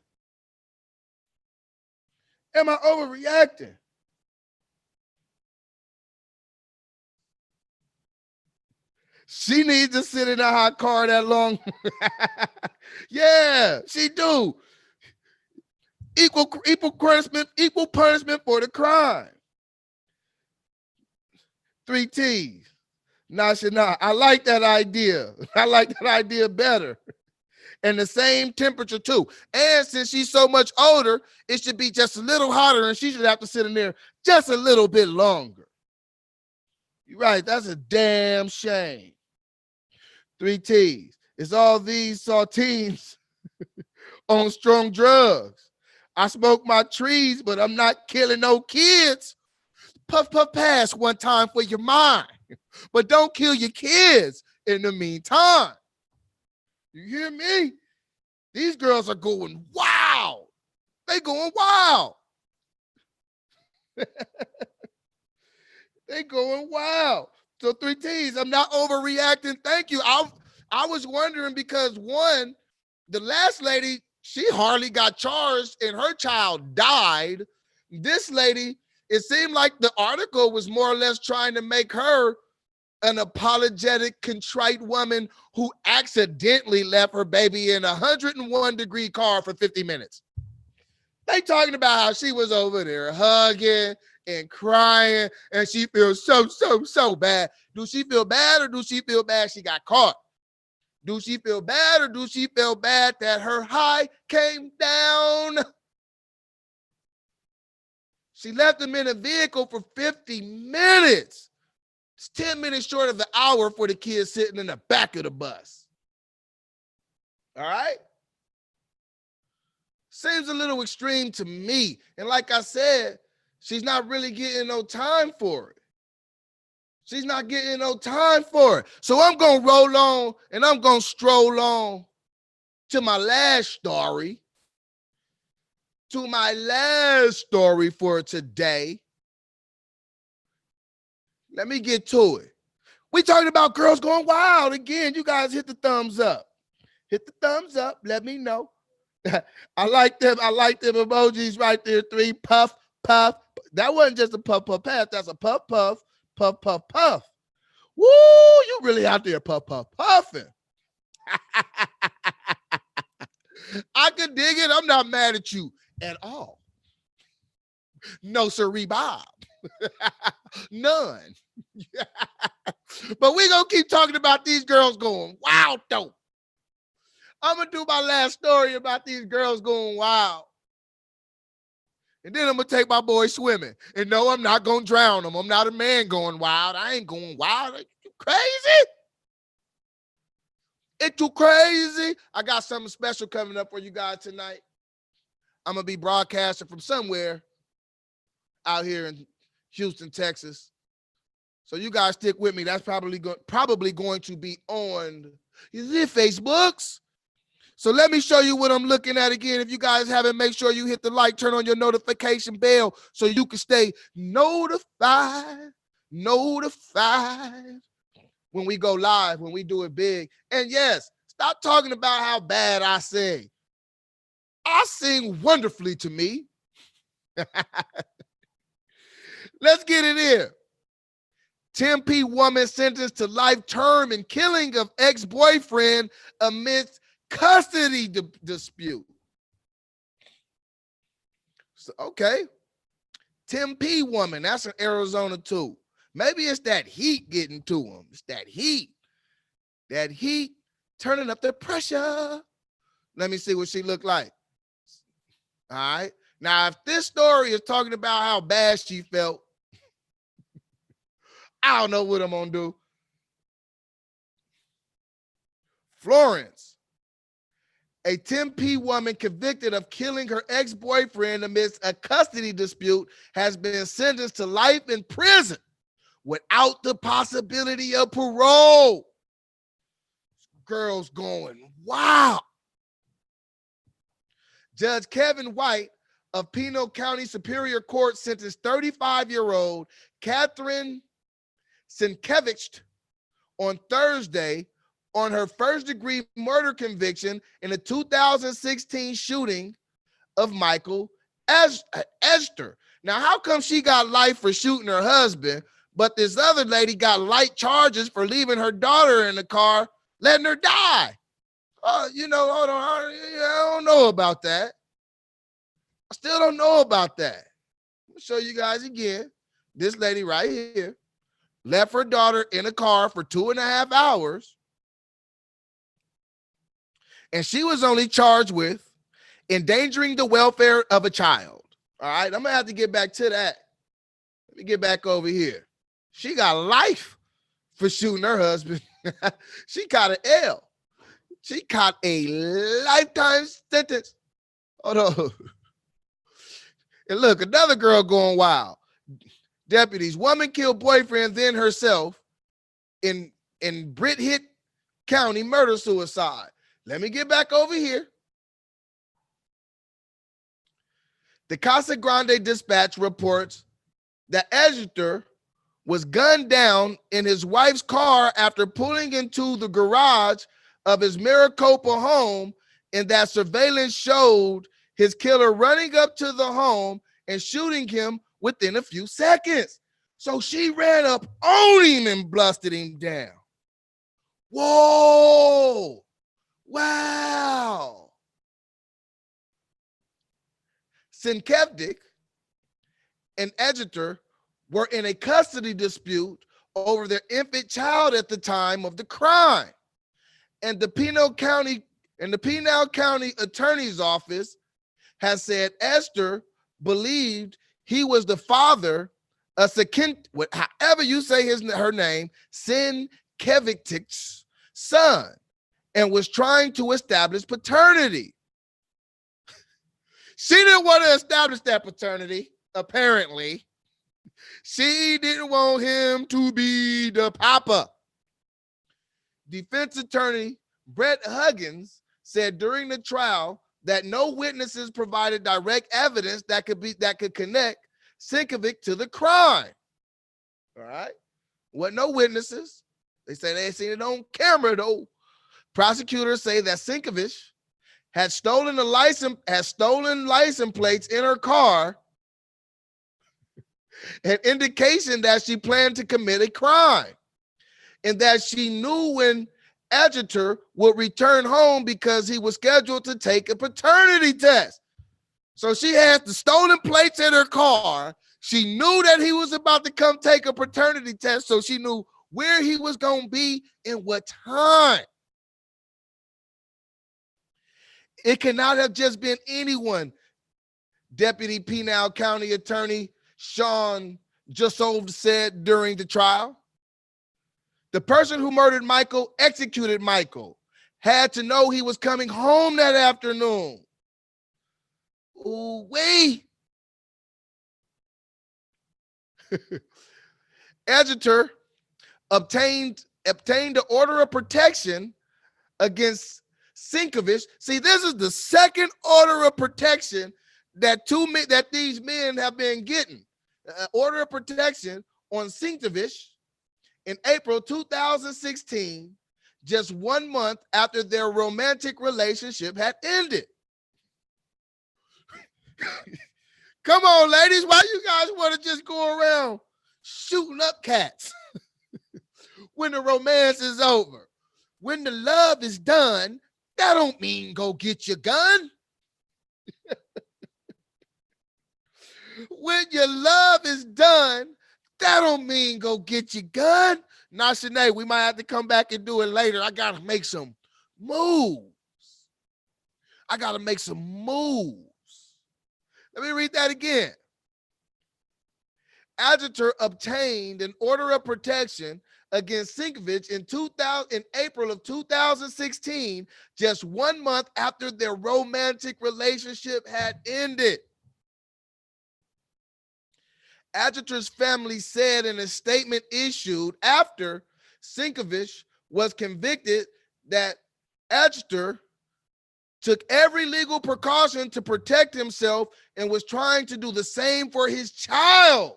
Am I overreacting? She needs to sit in a hot car that long. Yeah, she do. Equal punishment for the crime. 3 T's. Nah, I like that idea. I like that idea better. And the same temperature too. And since she's so much older, it should be just a little hotter, and she should have to sit in there just a little bit longer. You're right. That's a damn shame. 3 T's. It's all these saltines on strong drugs. I smoke my trees, but I'm not killing no kids. Puff, puff, pass one time for your mind. But don't kill your kids in the meantime. You hear me? These girls are going wild. They going wild. They going wild. So 3 T's, I'm not overreacting. Thank you. I was wondering because one, the last lady, she hardly got charged and her child died. This lady, it seemed like the article was more or less trying to make her an apologetic, contrite woman who accidentally left her baby in a 101-degree car for 50 minutes. They talking about how she was over there hugging and crying, and she feels so bad. Do she feel bad, or do she feel bad she got caught? Do she feel bad, or do she feel bad that her high came down? She left him in a vehicle for 50 minutes. It's 10 minutes short of the hour for the kids sitting in the back of the bus. All right? Seems a little extreme to me. And like I said, she's not really getting no time for it. She's not getting no time for it. So I'm going to roll on and I'm going to stroll on to my last story. To my last story for today. Let me get to it. We talking about girls going wild. Again, you guys hit the thumbs up. Hit the thumbs up. Let me know. I like them emojis right there. 3 puff, puff. That wasn't just a puff, puff, pass. That's a puff, puff, puff, puff, puff. Woo, you really out there puff, puff, puffing. I could dig it. I'm not mad at you at all. No, sirree, Bob. None. But we're going to keep talking about these girls going wild, though. I'm going to do my last story about these girls going wild. And then I'm going to take my boy swimming. And no, I'm not going to drown him. I'm not a man going wild. I ain't going wild. Are you crazy? It's too crazy. I got something special coming up for you guys tonight. I'm going to be broadcasting from somewhere out here in Houston, Texas. So you guys stick with me. That's probably going to be on the Facebooks. So let me show you what I'm looking at again. If you guys haven't, make sure you hit the like, turn on your notification bell so you can stay notified when we go live, when we do it big. And yes, stop talking about how bad I sing. I sing wonderfully to me. Let's get it in. Tempe woman sentenced to life term in killing of ex-boyfriend amidst custody dispute. So, okay. Tempe woman, that's in Arizona too. Maybe it's that heat getting to him. It's that heat. That heat turning up the pressure. Let me see what she looked like. All right. Now, if this story is talking about how bad she felt, I don't know what I'm going to do. Florence, a Tempe woman convicted of killing her ex-boyfriend amidst a custody dispute has been sentenced to life in prison without the possibility of parole. Girls going, wow. Judge Kevin White of Pinal County Superior Court sentenced 35-year-old Catherine Sienkiewicz on Thursday on her first-degree murder conviction in the 2016 shooting of Michael Esther. Now, how come she got life for shooting her husband, but this other lady got light charges for leaving her daughter in the car, letting her die? Hold on. I don't know about that. I still don't know about that. Let me show you guys again. This lady right here left her daughter in a car for 2.5 hours. And she was only charged with endangering the welfare of a child. All right, I'm going to have to get back to that. Let me get back over here. She got life for shooting her husband. She caught an L. She caught a lifetime sentence. Hold on. And look, another girl going wild. Deputies, woman killed boyfriend, then herself in Britt Hit County, murder-suicide. Let me get back over here. The Casa Grande Dispatch reports that Edgerton was gunned down in his wife's car after pulling into the garage of his Maricopa home, and that surveillance showed his killer running up to the home and shooting him within a few seconds. So she ran up on him and blasted him down. Whoa. Wow. Sienkiewicz and Edgerton were in a custody dispute over their infant child at the time of the crime. And the Pinal County Attorney's Office has said Esther believed he was the father of however you say her name, Sienkiewicz's son, and was trying to establish paternity. She didn't want to establish that paternity, apparently. She didn't want him to be the papa. Defense attorney Brett Huggins said during the trial that no witnesses provided direct evidence that could connect Sienkiewicz to the crime. All right. What? No witnesses. They say they seen it on camera though. Prosecutors say that Sienkiewicz had stolen license plates in her car, an indication that she planned to commit a crime, and that she knew when Edgerton would return home because he was scheduled to take a paternity test. So she had the stolen plates in her car. She knew that he was about to come take a paternity test, so she knew where he was going to be and what time. It cannot have just been anyone, Deputy Pinal County Attorney Sean Jusov said during the trial. The person who murdered Michael, executed Michael, had to know he was coming home that afternoon. Ooh-wee. Edgerton obtained the order of protection against Sienkiewicz. See, this is the second order of protection that these men have been getting. Order of protection on Sienkiewicz in April 2016, just 1 month after their romantic relationship had ended. Come on, ladies, why you guys want to just go around shooting up cats? when the romance is over. When the love is done, that don't mean go get your gun. When your love is done, that don't mean go get your gun. Now, Sinead, we might have to come back and do it later. I got to make some moves. Let me read that again. Adjutor obtained an order of protection against Sinkovich in April of 2016, just 1 month after their romantic relationship had ended. Adjutor's family said in a statement issued after Sinkovich was convicted that Adjutor took every legal precaution to protect himself and was trying to do the same for his child.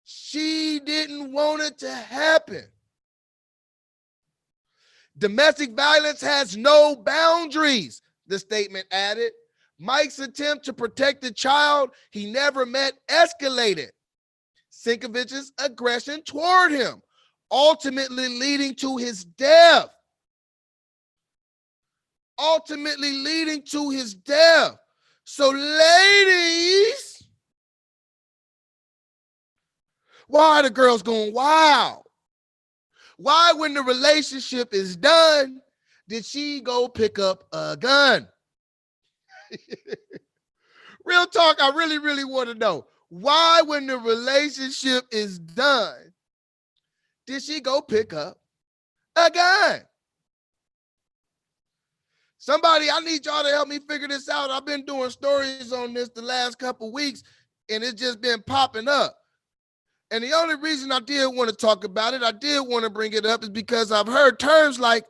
She didn't want it to happen. Domestic violence has no boundaries, the statement added. Mike's attempt to protect the child he never met escalated Sinkovich's aggression toward him, ultimately leading to his death. So, ladies, why are the girls going wild? Why, when the relationship is done, did she go pick up a gun? Real talk, I really, really want to know. Why, when the relationship is done, did she go pick up a gun? Somebody, I need y'all to help me figure this out. I've been doing stories on this the last couple weeks, and it's just been popping up. And the only reason I did want to talk about it, I did want to bring it up, is because I've heard terms like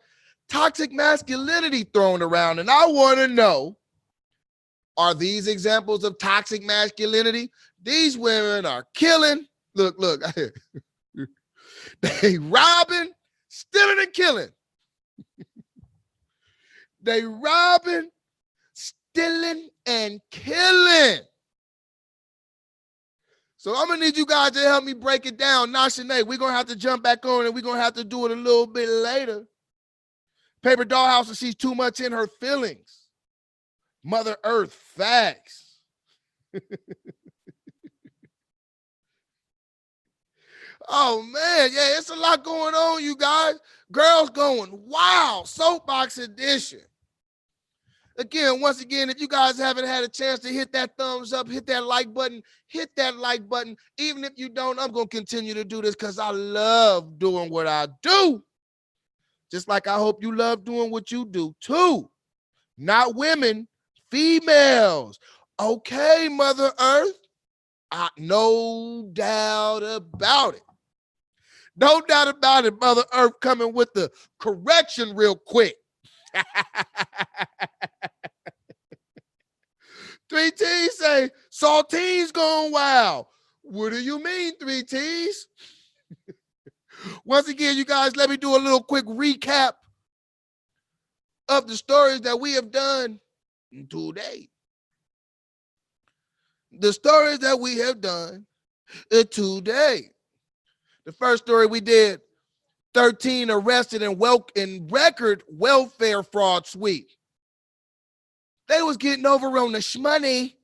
toxic masculinity thrown around, and I want to know, are these examples of toxic masculinity? These women are killing. Look, they robbing, stealing, and killing. They robbing, stealing, and killing. So I'm going to need you guys to help me break it down. Now, Sinead, we're going to have to jump back on and we're going to have to do it a little bit later. Paper Dollhouse, she's too much in her feelings. Mother Earth, facts. Oh, man. Yeah, it's a lot going on, you guys. Girls going wild. Soapbox edition. Again, once again, if you guys haven't had a chance to hit that thumbs up, hit that like button. Even if you don't, I'm going to continue to do this because I love doing what I do. Just like I hope you love doing what you do too. Not women, females. Okay, Mother Earth. No doubt about it. No doubt about it, Mother Earth coming with the correction real quick. 3T say, Saltine's going wild. What do you mean, 3Ts? Once again, you guys, let me do a little quick recap of the stories that we have done today. The stories that we have done today. The first story we did, 13 arrested in record welfare fraud sweep. They was getting over on the shmoney.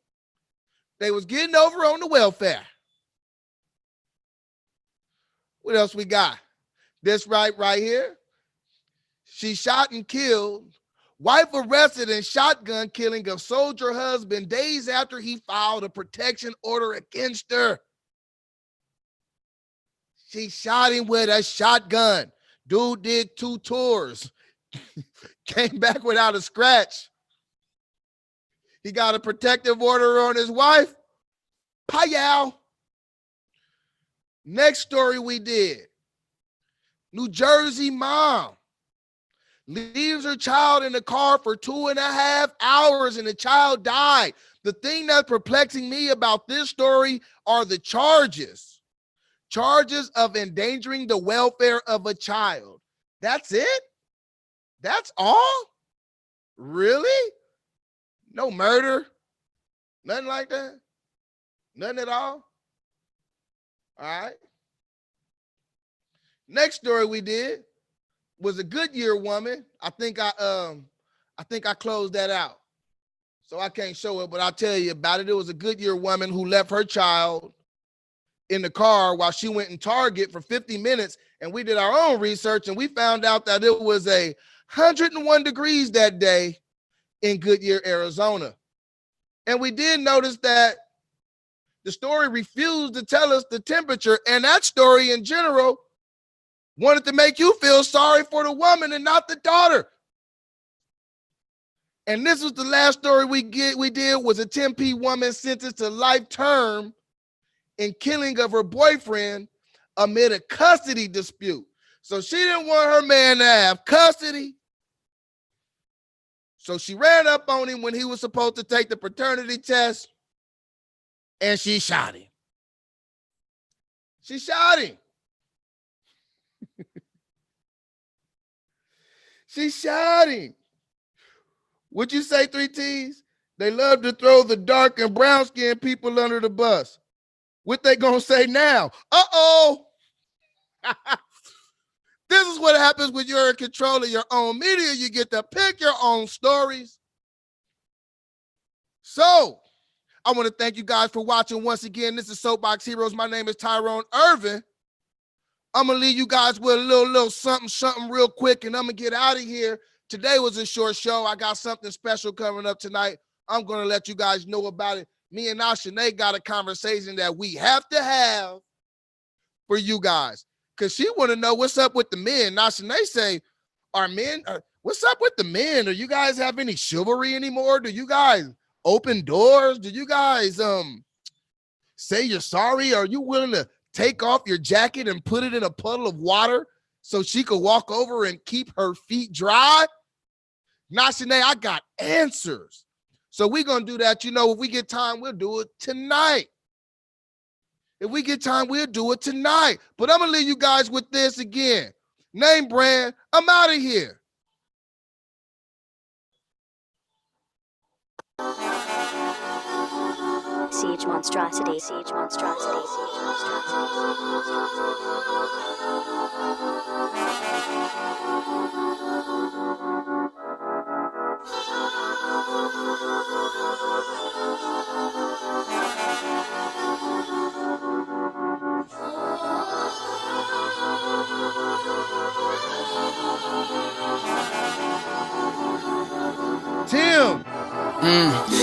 They was getting over on the welfare. What else we got? This right here. She shot and killed. Wife arrested in shotgun killing of soldier husband days after he filed a protection order against her. She shot him with a shotgun. Dude did 2 tours. Came back without a scratch. He got a protective order on his wife. Payow. Next story we did. New Jersey mom leaves her child in the car for 2.5 hours and the child died. The thing that's perplexing me about this story are the charges. Charges of endangering the welfare of a child. That's it? That's all? Really? No murder? Nothing like that? Nothing at all? All right. Next story we did was a Goodyear woman. I think I closed that out, so I can't show it, but I'll tell you about it. It was a Goodyear woman who left her child in the car while she went in Target for 50 minutes, and we did our own research, and we found out that it was 101 degrees that day in Goodyear, Arizona. And we did notice that the story refused to tell us the temperature, and that story in general wanted to make you feel sorry for the woman and not the daughter. And this was the last story we did was a Tempe woman sentenced to life term in killing of her boyfriend amid a custody dispute. So she didn't want her man to have custody. So she ran up on him when he was supposed to take the paternity test, and she shot him. She shot him. She shot him. Would you say, 3 T's? They love to throw the dark and brown-skinned people under the bus. What they gonna say now? Uh-oh. This is what happens when you're in control of your own media. You get to pick your own stories. So, I want to thank you guys for watching once again. This is Soapbox Heroes. My name is Tyrone Irvin. I'm going to leave you guys with a little something real quick, and I'm going to get out of here. Today was a short show. I got something special coming up tonight. I'm going to let you guys know about it. Me and Ashanae got a conversation that we have to have for you guys, because she want to know what's up with the men. Ashanae say, what's up with the men? Do you guys have any chivalry anymore? Do you guys open doors? Do you guys say you're sorry? Are you willing to take off your jacket and put it in a puddle of water so she could walk over and keep her feet dry? Nashane, I got answers. So we're going to do that. You know, if we get time, we'll do it tonight. If we get time, we'll do it tonight. But I'm going to leave you guys with this again. Name brand, I'm out of here. Siege monstrosity, siege monstrosity, siege Tim.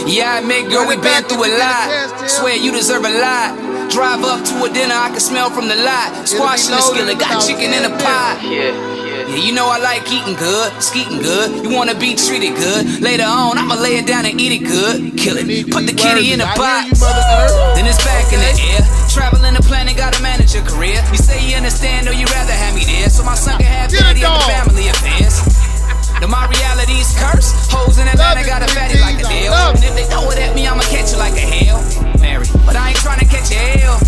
Yeah, I admit, girl, we been through a lot. Swear you deserve a lot. Drive up to a dinner, I can smell from the lot. Squash in the skillet, got chicken in the pot. Yeah, you know I like eating good, skeeting good. You wanna be treated good. Later on, I'ma lay it down and eat it good. Kill it, put the kitty in the box. Then it's back in the air. Traveling the planet, gotta manage your career. You say you understand, or you rather have me there, so my son can have daddy in the family affairs. Now my reality's cursed. Hoes in Atlanta got a fatty like a deal. And if they throw it at me, I'ma catch you like a Hail Mary. But I ain't trying to catch a L.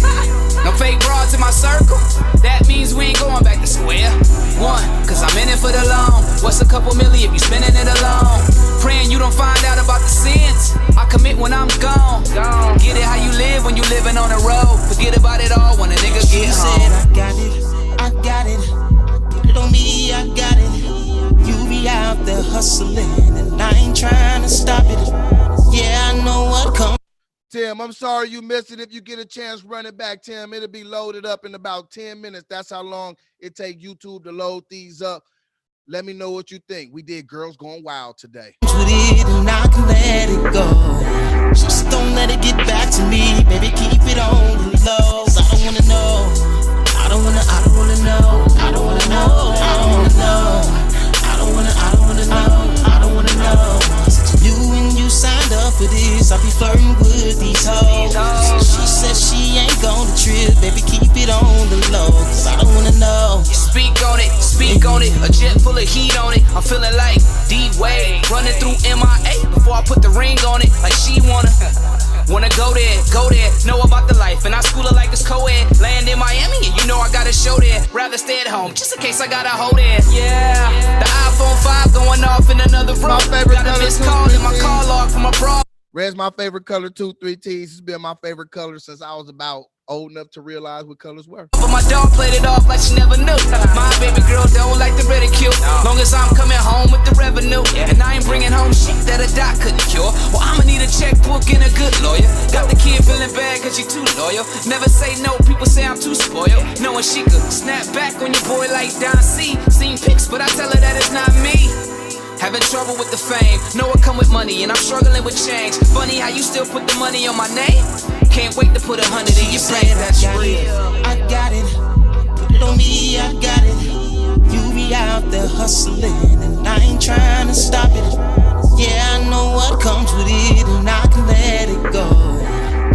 No fake broads in my circle. That means we ain't going back to square one, cause I'm in it for the long. What's a couple million if you spending it alone? Praying you don't find out about the sins I commit when I'm gone. Get it how you live when you living on the road. Forget about it all when a nigga get home. Said I got it. Put it on me, I got it. You be out there hustling, and I ain't trying to stop it. Yeah, I know what comes. Tim, I'm sorry you missed it. If you get a chance, run it back, Tim. It'll be loaded up in about 10 minutes. That's how long it takes YouTube to load these up. Let me know what you think. We did Girls Gone Wild today. With it and I can let it go. Just don't let it get back to me, baby. Keep it on the low. I don't wanna know. I don't wanna know. I don't wanna know. I don't wanna know. I don't wanna know. Since you knew when you signed up for this, I'll be flirting with these hoes. She said she ain't gonna trip, baby, keep it on the low, cause I don't wanna know. Speak on it, a jet full of heat on it. I'm feeling like D-Wade, running through MIA before I put the ring on it, like she wanna go there, know about the life, and I school her like it's co-ed. Land in Miami, and you know I got a show there. Rather stay at home, just in case I got a hold there. Yeah, the iPhone 5 going off in another room. Got a missed call in my call log from my bro. Red's my favorite color too, 3 T's. It's been my favorite color since I was about old enough to realize what colors were. But my dog played it off like she never knew. My baby girl don't like the ridicule. Long as I'm coming home with the revenue, and I ain't bringing home shit that a doc couldn't cure. Well, I'ma need a checkbook and a good lawyer. Got the kid feeling bad cause she too loyal. Never say no, people say I'm too spoiled. Knowing she could snap back on your boy like Don C. Seen pics, but I tell her that it's not me. Having trouble with the fame, know it come with money, and I'm struggling with change. Funny how you still put the money on my name. Can't wait to put 100 in your bank. That's real. I got it. Put it on me, I got it. You be out there hustling, and I ain't trying to stop it. Yeah, I know what comes with it, and I can let it go.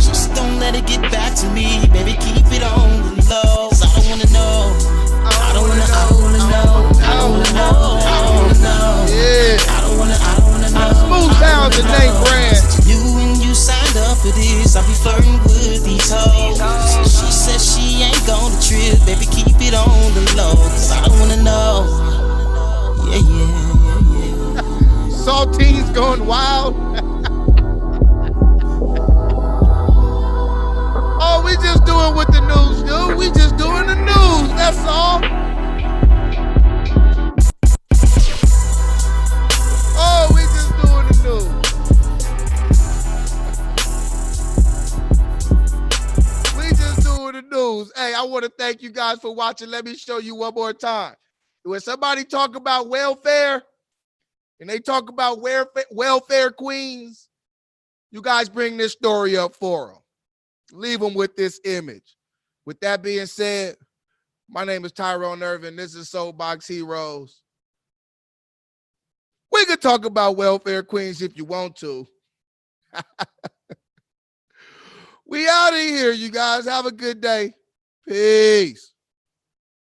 Just don't let it get back to me, baby. Keep it on the low. 'Cause I don't wanna know. I don't wanna know. I don't wanna know. I don't wanna know. I don't wanna know. Yeah. I don't wanna know. Smooth sounds and name brand. You and you signed up for this. I'll be flirting with these hoes. She says she ain't gonna trip, baby. Keep it on the low. 'Cause I don't wanna know. Yeah. Saltine's going wild. Oh, we just doing what the news do. We just doing the news. That's all. Oh, we just doing the news. We just doing the news. Hey, I want to thank you guys for watching. Let me show you one more time. When somebody talk about welfare and they talk about welfare queens, you guys bring this story up for them. Leave them with this image. With that being said, my name is Tyrone Irvin. This is Soapbox Heroes. We could talk about welfare queens if you want to. We out of here, you guys. Have a good day. Peace.